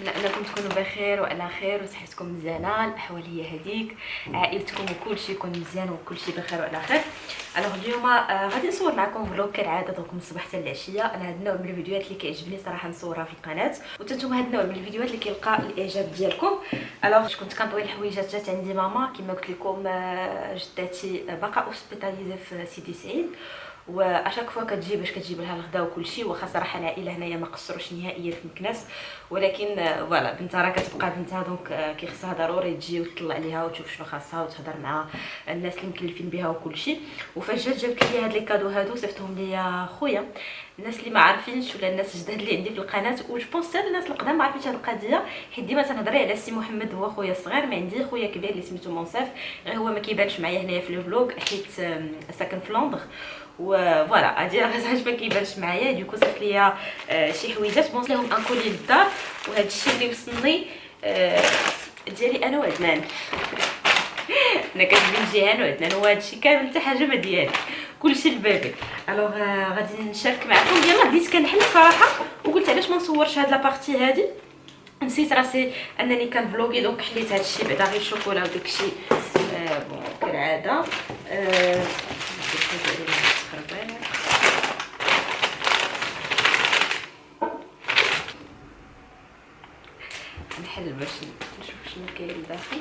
نتمنى انكم تكونوا بخير وعلى خير وصحتكم مزيانه، الاحوال هي هذيك، عائلتكم وكل شيء يكون مزيان وكل شيء بخير وعلى خير. الوغ اليوم غادي نصور معكم فلوق كالعاده، دوك من الصباح حتى العشيه. انا هاد النوع من الفيديوهات اللي كيعجبني صراحه نصورها في القناه، وتنتوما هاد النوع من الفيديوهات اللي كيلقى الاعجاب ديالكم. الوغ كنت كنطوي الحويجات، جات عندي ماما كما قلت لكم، جداتي باقا اوسبيتاليزي في سيدي سعيد، واشاك فوا كتجي باش كتجيب لها الغدا وكل شيء. واخا صراحه العائله هنايا ما قصروش نهائيا في مكناس، ولكن فوالا بنتها راه كتبقى بنتها، دونك كيخصها ضروري تجي وتطلع عليها وتشوف شنو خاصها وتهضر مع الناس اللي مكلفين بها وكل شيء. وفاش جابت لي هاد لي كادو هادو صيفطهم ليا خويا. الناس اللي ما عارفينش ولا الناس الجداد اللي عندي في القناه، و جو بونس الناس القدام ما عارفينش هاد القضيه، حيت ديما تنهضري على سي محمد هو خويا الصغير. ما عندي خويا كبير اللي سميتو منصف، غير هو ما كيبانش معايا هنايا في الفلوق حيت ساكن في لندن، وفوالا هادي علاش ما كيبانش معايا. دوكو صيفط ليا شي حويجات، بونس لهم ان كولي للدار. وهذا الشيء اللي وصلني ديالي انا وعدنان. انا كنجي جيهان وعدنان، وهذا الشيء كامل حتى حاجه ما ديالي، كلشي البابي. الوغ غادي نشارك معكم. يلا بديت كنحل صراحه، وقلت علاش ما نصورش هاد لابارتي هادي، نسيت راسي انني كنفلوغي، دونك حليت هاد الشيء بعدا غير الشوكولا وداكشي بون كالعاده. نحل باش نشوف شنو كاين لداخل.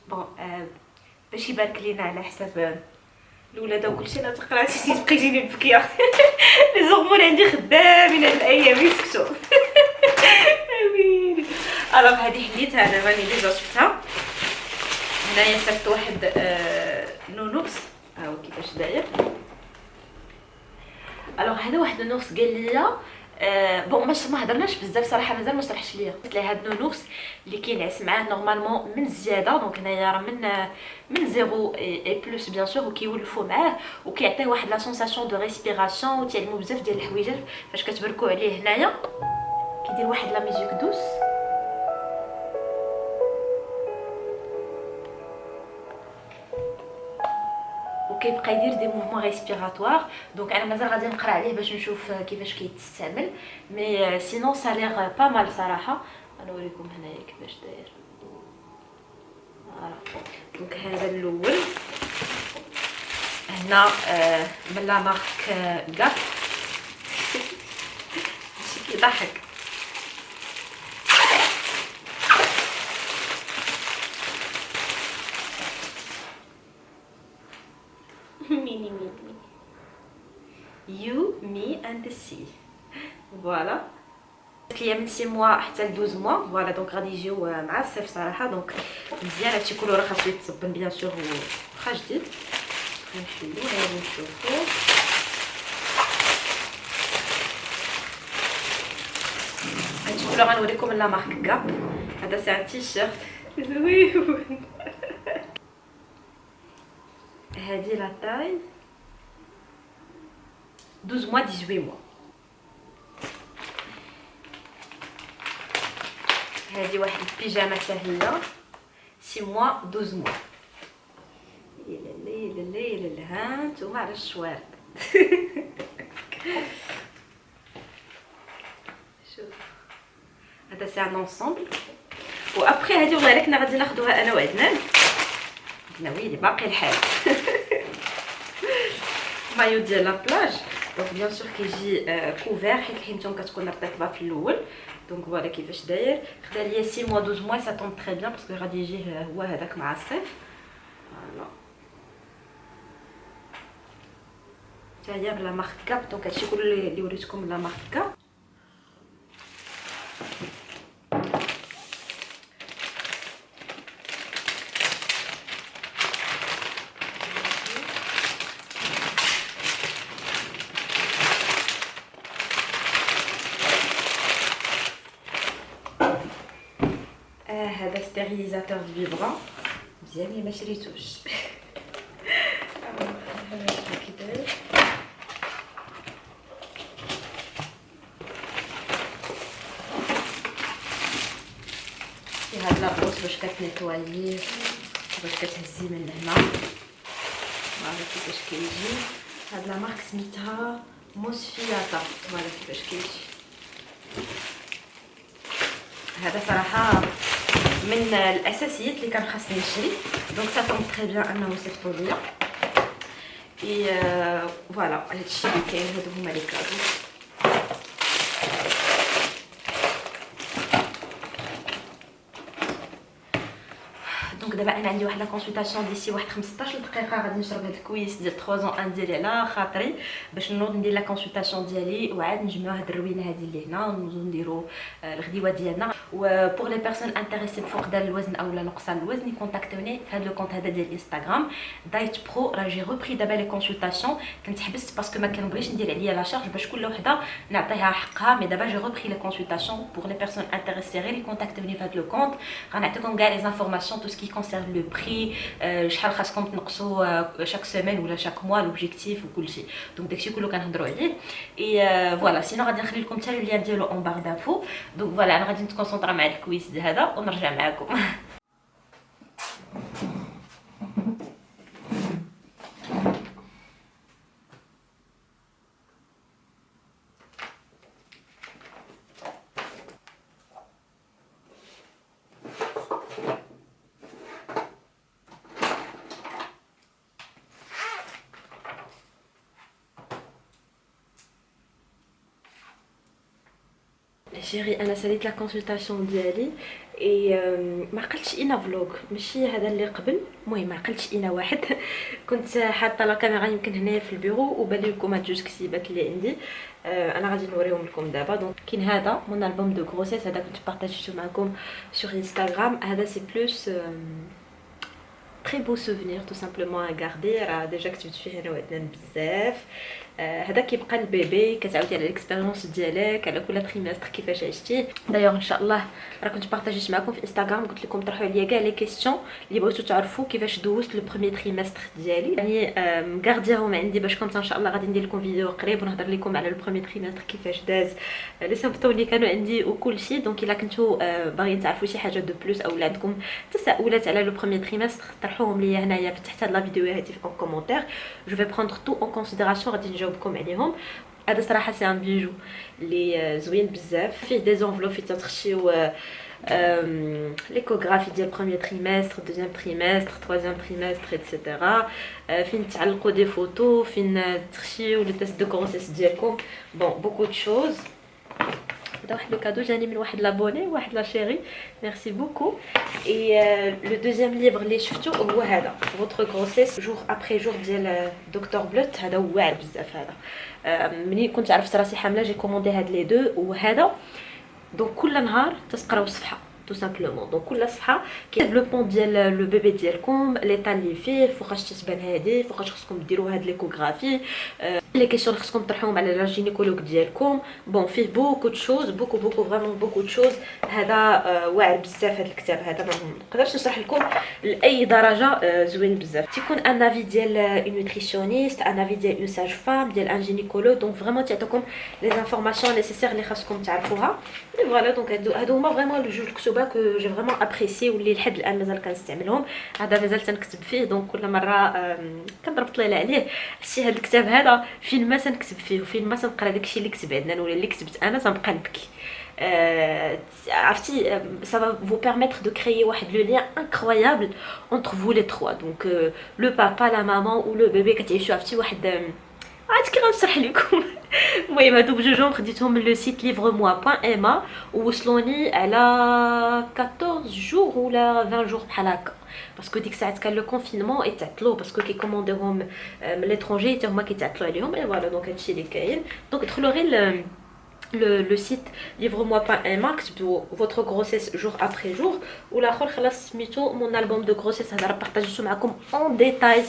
بون باش يبارك لينا على حساب الولاد وكلشي. انا تقراتي تبقى يجيني البكيه. لي زغمون عندي خدامين هاد الايام يسكتوا. امين. الوغ هادي حليتها انا، راني ديجا شفتها هنايا. صيفط واحد نونوكس، ها هو كيفاش داير. الوغ هذا واحد النونوكس قال لي بون ما هضرناش بزاف صراحه، مازال ما شرحش ليا. قلت ليه هاد النونوكس اللي كينعس معاه نورمالمون من الزياده، دونك هنايا راه من زيرو اي بلس بيان سور، وكيولفوا معاه وكيعطيه واحد لا سونساسيون دو ريسبيراسيون، وتعلموا بزاف ديال الحويجات فاش كتبركوا عليه. هنايا كيدير واحد لا ميوزيك دوس، وكيبقى يدير دي موفمون ريسبيراتوار. دونك انا مازال غادي نقرا عليه باش نشوف كيفاش كيتستعمل، مي سينون سا ليغ با مال صراحه. غنوريكم هنايا كيفاش داير. دونك هذا الاول هنا من لا مارك غاب. شي كيضحك. ميني ميني يو مي اند سي، فوالا. ليا من 6 موا حتى ل 12 موا، فوالا. دونك غادي يجيو مع الصيف صراحه، دونك مزيان. هادشي كله راه خاصو يتصبن بيان سور، واخا جديد. غنحلو هذا ونشوفو. هادشي كله غنوريكم لا مارك غاب. هذا سي ان تيشيرت زويون. هادي لا تاي 12 موا 18 موا. هذه واحد البيجامه حتى هي 6 موا 12 موا. يلا يلا يلا ها نتوما على الشوارع. شوف هذا سي ان انصومبل. وابخي هذه والله الا كنا غادي ناخذوها انا وعدنان، قلنا ويلي باقي الحال. مايو ديال لا بلاج، دونك بيان سور كيجي كوفير حيت الحيمتون كتكون مرتكبه في الاول. دونك فوالا كيفاش داير. خدا ليا 6 موا 12 موا، سا طون تري بيان باسكو غادي يجيه هو هذاك مع الصيف. فوالا حتى هي بلا مارك كاب. دونك هادشي كله اللي وريتكم بلا مارك كاب. هذا ستيريليزاتور فيبرون مزيان اللي ما شريتوش. هذا كي داير. هاد لابروس باش كتنيطواييه باش كتهزي من هنا. فوالا كيفاش كيجي. هاد لا مارك سميتها موسفياتا. فوالا كيفاش كيجي. هذا صراحه من الاساسيات اللي كان خاصني نشري، دونك سا طوم تري بيان انه صيفطوا ليا. اي فوالا هادشي اللي كاين. هادو هما لي كادو. دونك دابا انا عندي واحد لا كونسلطاسيون ديسي واحد 15 دقيقه، غادي نشرب هاد الكويس ديال 3 ان ديالي على خاطري باش نوض ندير لا كونسلطاسيون ديالي وعاد نجمعوا هاد الروينه هادي اللي هنا ونوضو نديرو الغديوه ديالنا. و بوغ لي بيرسون انتريسي بفقدان الوزن اولا نقصان الوزن يكونتاكتوني في هاد لو كونت هذا ديال انستغرام دايت برو. راه جي ريبري دابا لي كونسلطاسيون، كنت حبست باسكو ما كنبغيش ندير عليا لا شارج باش كل وحده نعطيها حقها. مي دابا جي ريبري لي كونسلطاسيون بوغ لي بيرسون انتريسي غير يكونتاكتوني في هاد لو كونت. غنعطيكم كاع لي زانفورماسيون تو سكي كونسيرن لو بري، شحال خاصكم تنقصوا شاك سيمين ولا شاك موا، لوبجيكتيف وكلشي. دونك داكشي كله كنهضروا عليه. اي فوالا سينو غادي نخلي لكم حتى اللين ديالو اون بار دافو. دونك فوالا انا غادي نتكونسونطرا مع الكويس هذا ونرجع معكم. شيري انا ساليت لا كونسلطاسيون ديالي اي ما عقلتش انا فلوغ ماشي هذا اللي قبل. المهم ما عقلتش انا واحد كنت حاطه لا كاميرا يمكن هنايا في البيرو وبان لكم هاد جوج كتيبات اللي عندي. انا غادي نوريهم لكم دابا. دونك كاين هذا مون البوم دو غروسيس، هذا كنت بارطاجيته معكم سور انستغرام. هذا سي بلوس très beau souvenir tout simplement à garder. راه ديجا كتبت فيه انا وعدنان بزاف. هذا كيبقى البيبي كتعاودي على الاكسبيريونس ديالك على كل تريمستر كيفاش عشتيه. دايوغ ان شاء الله راه كنت بارطاجيت معكم في انستغرام، قلت لكم طرحوا عليا كاع لي كيسيون اللي بغيتو تعرفوا كيفاش دوزت لو بروميير تريمستر ديالي. يعني مغاردياهم عندي باش كنت ان شاء الله غادي ندير لكم فيديو قريب ونهضر لكم على لو بروميير تريمستر كيفاش داز، لي سيمبتوم اللي كانوا عندي وكل شيء. دونك الا كنتو باغيين تعرفوا شي حاجه دو بلوس او عندكم تساؤلات على لو بروميير تريمستر طرحوهم ليا هنايا تحت هاد لا فيديو هذه في كومونتير. جو في بروندر تو اون كونسيديراسيون غادي نجاوبكم عليهم. هذا صراحه سي ان بيجو اللي زوين بزاف، فيه دي زونفلوب فين تتخشيو ليكوغرافي ديال بروميير تريمستر، دوزيام تريمستر، ترويزيام تريمستر ايتترا، فين تعلقوا دي فوتو، فين تخشيو لي تيست دو غروسيس ديالكم. بون بوكو دو شوز. هذا واحد لو كادو جاني من واحد لابوني واحد لا شيري، ميرسي بوكو. اي لو دوزيام ليفر اللي شفتو هو هذا فوتر غروسيس جور ابري جور ديال دكتور بلوت. هذا واعر بزاف. هذا مني كنت عرفت راسي حامله جي كوموندي هاد لي دو وهذا. دونك كل نهار تقراو صفحه tout simplement. دونك كل صفحه كيديفلوبمون ديال لو بيبي ديالكم، ليطا اللي فيه، فوقاش تتبان هادي، فوقاش خصكم ديروا هاد ليكوغرافي، لي كيسيون اللي خصكم تطرحوهم على لا جينيكولوج ديالكم. بون فيه بوكو دو شوز، بوكو فريمون بوكو دو شوز. هذا واعر بزاف. هذا الكتاب هذا ما نقدرش نشرح لكم لاي درجه، زوين بزاف. تيكون ان افي ديال اون نوتريسيونيست، ان افي ديال اون ساج فام، ديال ان جينيكولوج. دونك فريمون تعطيكم لي انفورماسيون نيسيسير اللي خاصكم تعرفوها. فوالا دونك هادو هما فريمون لو جوج الكتب كو جي فريمون ابريسي واللي لحد الان مازال كنستعملهم. هذا مازال تنكتب فيه. دونك كل مره كنضرب طليله عليه شتي هذا الكتاب هذا فين ما تنكتب فيه وفين ما تنقرا داكشي اللي كتب عندنا ولا اللي كتبت انا تنبقى نبكي. عرفتي ça va vous permettre de créer واحد le lien incroyable entre vous les trois. donc le papa, la maman ou le bébé كتعيشوا عرفتي واحد عاد كي غنشرح لكم. المهم هادو بجوجهم خديتهم من لو سيت livre-moi.ma ووصلوني على 14 جور ولا 20 جور بحال هكا، باسكو ديك الساعات كان لو كونفينمون يتعطلوا باسكو كيكومونديهم من ليترونجي حتى هما كيتعطلوا عليهم. اي فوالا دونك هادشي اللي كاين. دونك دخلوا غير le site livre-moi.ma كتبوا votre grossesse jour après jour. والاخر خلاص سميتو mon album de grossesse. هذا راه بارطاجيتو معكم اون ديتاي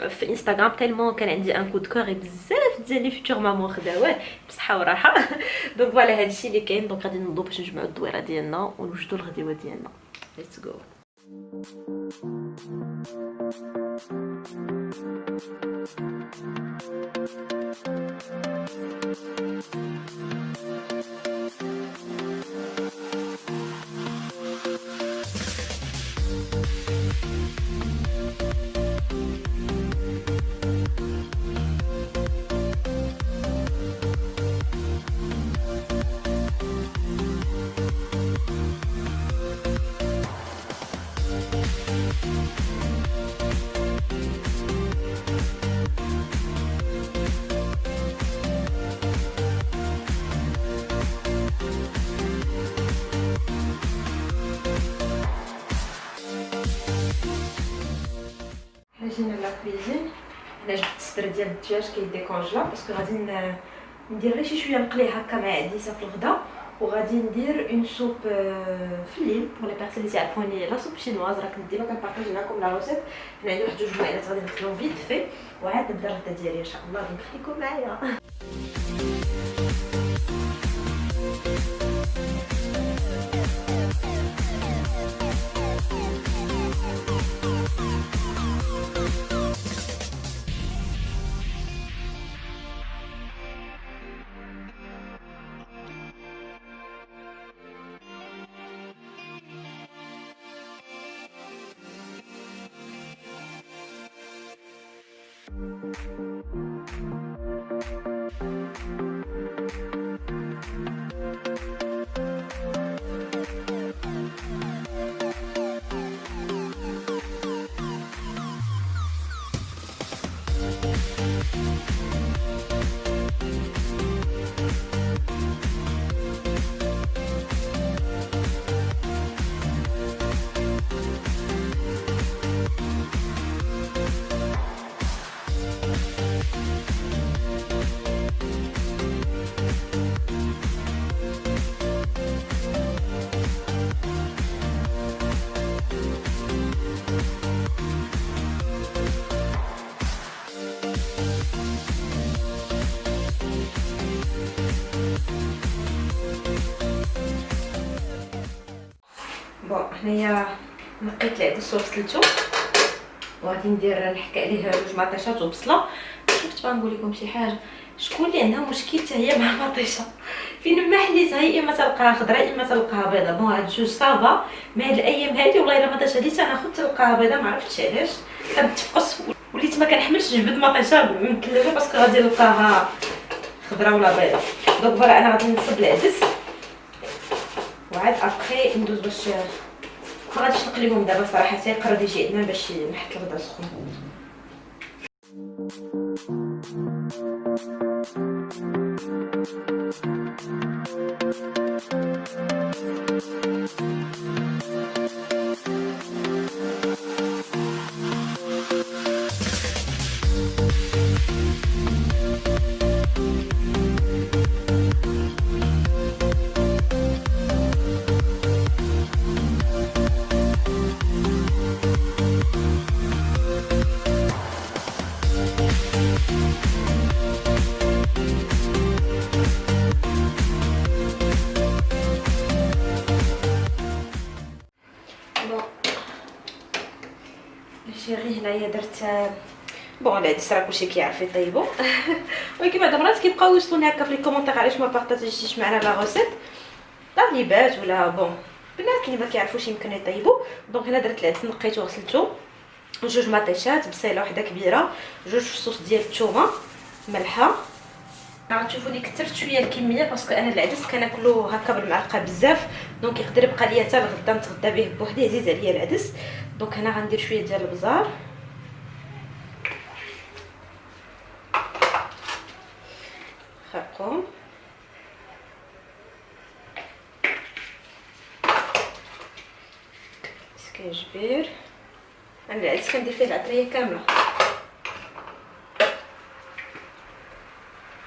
في انستغرام تالمون كان عندي ان كود كور بزاف ديال لي فيتور مامون خداوه بصحه وراحه. دونك فوالا هادشي اللي كاين. دونك غادي نوضو باش نجمعوا الدويره ديالنا ونوجدوا الغديوه ديالنا. ليتس جو. كويزين. انا جبت الصدر ديال الدجاج كيديكونجلا باسكو غادي ندير غير شي شويه نقليه هكا مع عديسه في الغدا، وغادي ندير اون سوب في الليل بور لي بيرسون اللي تعرفوني لا سوب شينواز. راه كنت ديما كنبارطاجي معكم لا روسيت. حنا عندنا واحد 2 جمعيات غادي نخدمو فيت في وعاد نبدا الغدا ديالي ان شاء الله. دونك خليكم معايا. بون هنايا نقيت العدس وغسلته وغادي ندير نحك عليه 2 مطيشات وبصله. شفت بغنقول لكم شي حاجه، شكون اللي عندها مشكل حتى هي مع المطيشه فين ما حليتها يا اما تلقاها خضراء يا اما تلقاها بيضاء. بون هاد جوج صافا مع هاد الايام هادي والله الا ما داش هادي تناخذ تلقاها بيضاء، ما عرفتش علاش كنتفقس وليت ما كنحملش نجبد مطيشه من الثلاجه باسكو غادي نلقاها خضراء ولا بيضاء. دونك فوالا انا غادي نصب العدس وعاد ابخي ندوز باش ما غاديش نقليهم دابا صراحه تيقرب يجي عندنا باش نحط الغدا سخون. شيري هنايا درت بون العدس راه كلشي كيعرف يطيبو ولكن بعض المرات كيبقاو يوصلوني هكا في لي كومونتير علاش ما بارطاجيتيش معنا لا روسيت طالبات ولا بون بنات اللي ما كيعرفوش يمكن يطيبوا. دونك هنا درت العدس نقيته وغسلته، 2 مطيشات، بصيله وحده كبيره، 2 فصوص ديال الثومه، ملحه. غتشوفوا لي كثرت شويه الكميه باسكو انا العدس كناكلو هكا بالمعلقه بزاف، دونك يقدر يبقى ليا حتى الغدا نتغدى به بوحدي، عزيز عليا العدس. دونك هنا غندير شويه ديال البزار، خرقوم، سكينجبير. انا العدس كندير فيه العطريه كامله،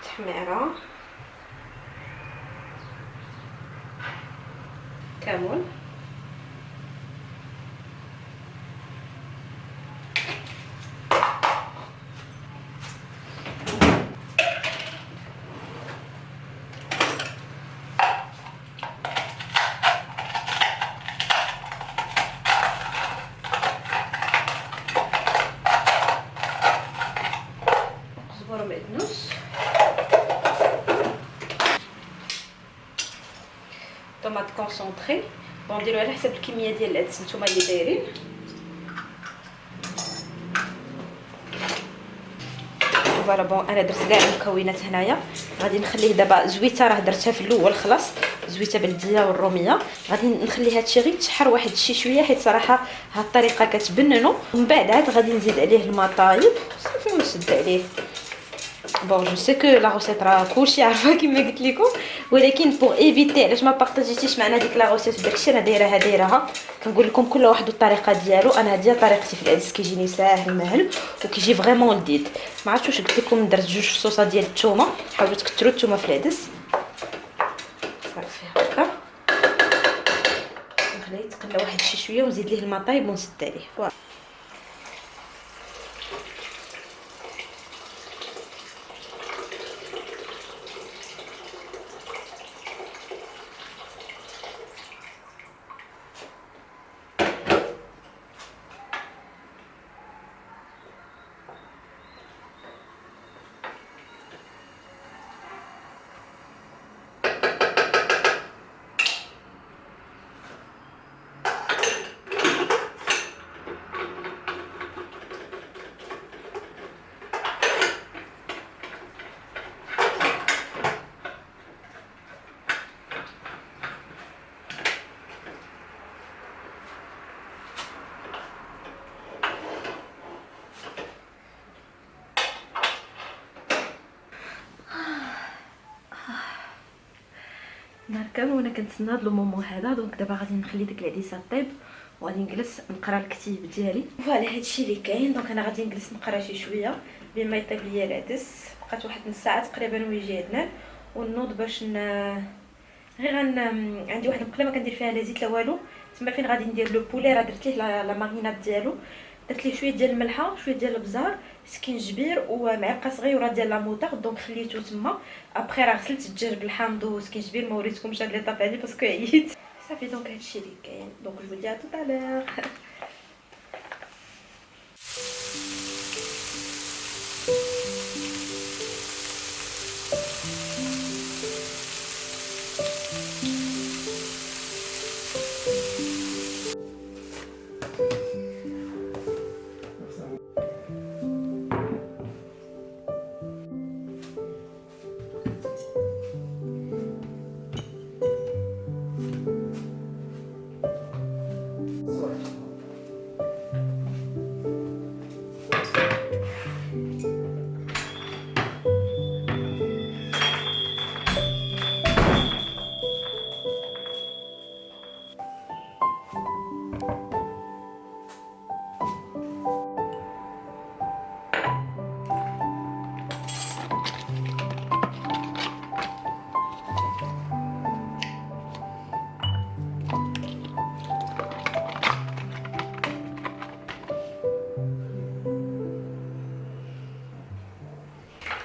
تحميره، كمون، كزبره ومعدنوس، طوماط كونسونطري. بون نديرو على حسب الكميه ديال العدس نتوما اللي دايرين. فوالا بون انا درت كاع المكونات هنايا، غادي نخليه دابا. زويته راه درتها في الاول خلاص، زويته بلديه والروميه، غادي نخلي هادشي غير تشحر واحد شي شويه حيت صراحه هاد الطريقه كتبننو. ومن بعد عاد غادي نزيد عليه الماء طايب صافي ونسد عليه. بون جو سي كو لا روسيت راه كلشي عارفه كيما قلت لكم، ولكن بور ايفيتي علاش ما بارطاجيتيش معنا ديك لا روسيت وداكشي انا دايراها كنقول لكم كل واحد والطريقه ديالو. انا هذه طريقتي في العدس كيجيني ساهل مهل وكيجي فريمون لذيذ. ما عرفتش واش قلت لكم درت 2 فصوصه ديال الثومه، حاولوا تكثروا الثومه في العدس صافي هكا. نخليه يتقلى واحد شي شويه ونزيد ليه الماء طايب ونسد عليه. فوالا نهار كامل وانا كنتسنى هذا المومون هذا. دونك دابا غادي نخلي ديك العديسه طيب وغادي نجلس نقرا الكتيب ديالي. فوالا هادشي اللي كاين. دونك انا غادي نجلس نقرا شي شويه بما يطيب ليا العدس. بقات واحد نص ساعه تقريبا ويجي عندنا ونوض باش غير عندي واحد المقله ما كندير فيها لا زيت لا والو. تما فين غادي ندير لو بولي راه درت ليه لا ماريناد ديالو. درت ليه شويه ديال الملحه شويه ديال البزار سكينجبير ومعلقه صغيره ديال لا موطارد. دونك خليته تما. ابخي راه غسلت الدجاج بالحامض وسكينجبير ما وريتكمش هاد ليطاب هادي باسكو عييت صافي. دونك هادشي اللي كاين. دونك جو دي ا توت ا لور.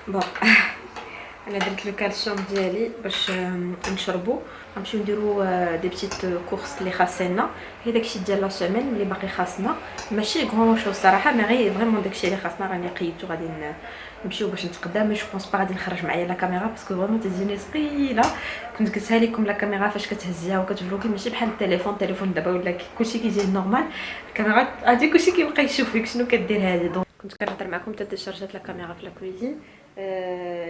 بون انا درت لو كالسيوم ديالي باش نشربو. غنمشيو نديرو دي بيتيت كورس اللي خاصنا. هي داكشي ديال لا سيمين اللي باقي خاصنا ماشي غران شو الصراحه، مي غير فريمون داكشي اللي خاصنا راني قيدتو. غادي نمشيو باش نتقدى. مي جو بونس با غادي نخرج معايا لا كاميرا باسكو فريمون تجيني ثقيله. كنت قلتها لكم لا كاميرا فاش كتهزيها وكتفلوكي ماشي بحال التليفون دابا ولا كلشي كيجي نورمال. الكاميرا غادي كلشي كيبقى يشوف فيك شنو كدير هذه. دونك كنت كنهضر معكم حتى شارجات لا كاميرا في لا كويزين.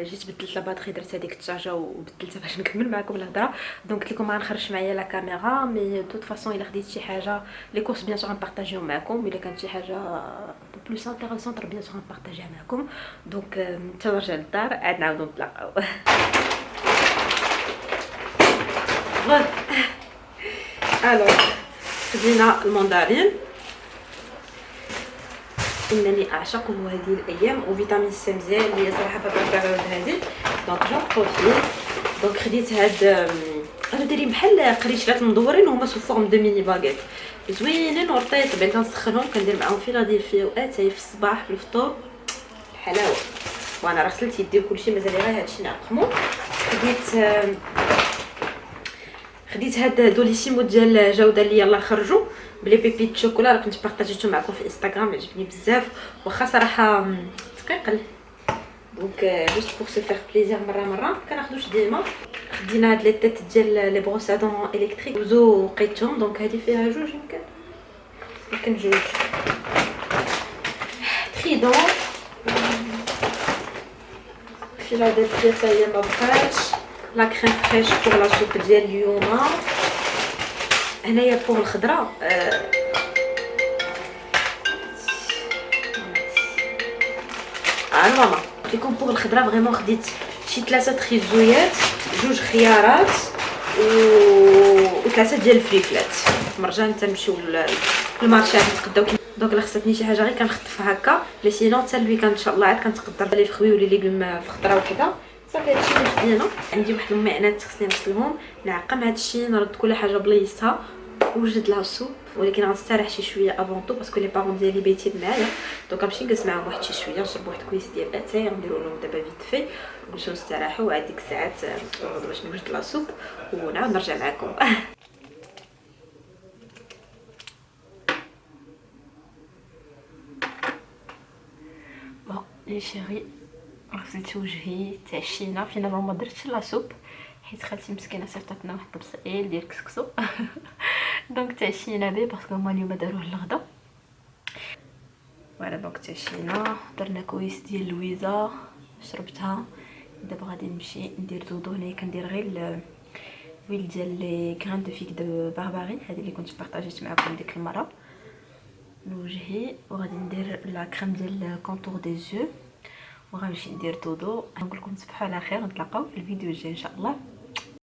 جيت بدلت لا باتري درت هذيك الشارجه وبدلتها باش نكمل معكم الهضره. دونك قلت لكم ما غنخرجش معايا لا كاميرا. مي دوت فاصون الا خديت شي حاجه لي كورس بيان سور غنبارطاجيو معكم. الا كانت شي حاجه بلوس انتريسونط بيان سور غنبارطاجيها معكم. دونك تنرجع للدار عاد نعاودو نتلاقاو. الو خدينا الموندارين انني اعشقه هذه الايام وفيتامين سي مزيان اللي صراحه في البيريود هذه. دونك جون بروفيت. دونك خديت هاد انا دايرين بحال قريشات مدورين وهما سو فورم دو ميني باغيت زوينين ورطيط. بعد كنسخنهم كندير معاهم فيلادلفيا واتاي في الصباح في الفطور الحلاوه. وانا راه غسلت يدي وكلشي مازال غير هادشي نعقمو. خديت هاد دوليسيمو ديال جوده اللي يلاه خرجوا بلي بيبيت شوكولا. راه كنت بارطاجيتو معكم في انستغرام عجبني بزاف واخا صراحه ثقيل. دونك جوست بور سو فير بليزير مره كناخذوش ديما. خدينا هاد لي تيت ديال لي بروسادون الكتريك زو قيتهم. دونك هذه فيها جوج يمكن جوج تريدون. فيلادلفيا حتى هي ما بقاتش. لا كريم فريش بور لا سوب ديال اليوم. هنايا بور الخضره ماما لكم بوغ الخضره فريمون خديت شي 3 خيزويات، 2 خيارات و 3 ديال الفليفلات. مرجان تنمشيو للمارشات نتقداو. دونك الا خصتني شي حاجه غير كنخطفها هكا، لا سينو حتى الويكاند ان شاء الله عاد كنتقدر لي فخوي ولي ليغوم في خضره وحده. صافي هادشي اللي خدينا. عندي واحد المعانات خصني نغسلهم، نعقم هادشي، نرد كل حاجه بلايصتها وجد لها السوب. ولكن غنستراح شي شويه افونتو باسكو لي بارون ديالي بايتين معايا، دونك غنمشي نجلس معاهم واحد شي شويه، نشرب واحد كويس ديال الاتاي، غنديروا لهم دابا فيت في ونمشيو نستراحوا. وعاد ديك الساعات نوض باش نوجد لا سوب ونعاود نرجع معكم. بون لي شيري، غسلت وجهي، تعشينا. فينالمون ما درتش لا سوب حيت خالتي مسكينه صيفطتنا واحد الطبسيل ديال كسكسو. دونك تعشينا به باسكو هما اليوم داروه للغدا. فوالا دونك تعشينا، درنا كويس ديال اللويزه، شربتها. دابا غادي نمشي ندير دودو. هنايا كندير غير الويل ديال لي غران دو فيك دو بارباري، هذه اللي كنت بارطاجيت معكم ديك المره لوجهي. وغادي ندير لا كريم ديال كونتور دي زيو وغنمشي ندير دودو. نقول لكم تصبحوا على خير، نتلاقاو في الفيديو الجاي ان شاء الله.